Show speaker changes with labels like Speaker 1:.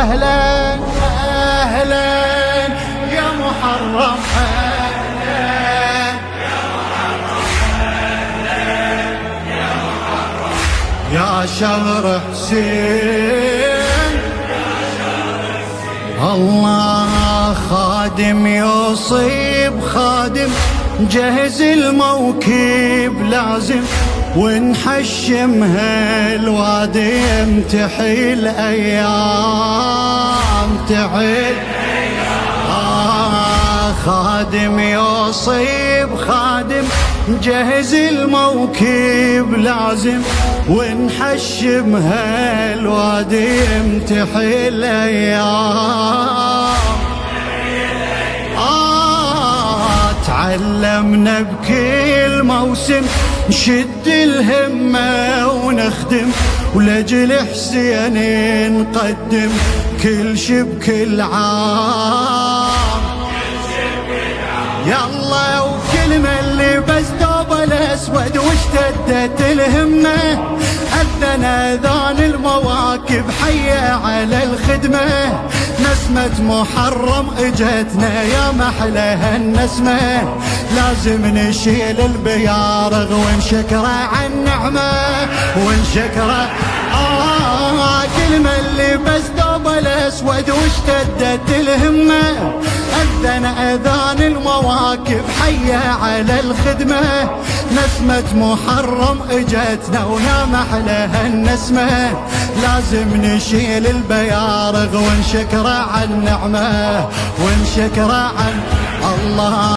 Speaker 1: أهلا أهلا يا محرم، يا شهر حسين. الله خادم يصيب خادم، جهز الموكب لازم، ونحشم هالوادي يمتحي الأيام تحل. خادم يصيب خادم، جهز الموكب لازم، ونحشم هالوادي يمتحي الأيام. تعلمنا بكل موسم نشد الهمة ونخدم، ولأجل حسين نقدم كل شي بكل عام. يلا وكلمة اللي بس دوب الأسود واشتدت الهمة، أذن أذان المواكب حية على الخدمة. نسمة محرم اجتنا يا محلها النسمة، لازم نشيل البيارغ ونشكره عن نعمة ونشكره. كلمة اللي بس دوب الأسود واشتدت الهمة، أذن أذان المواكب حية على الخدمة. نسمة محرم اجتنا ويا محلها النسمة، لازم نشيل البيارغ ونشكره عن نعمة ونشكره عن الله.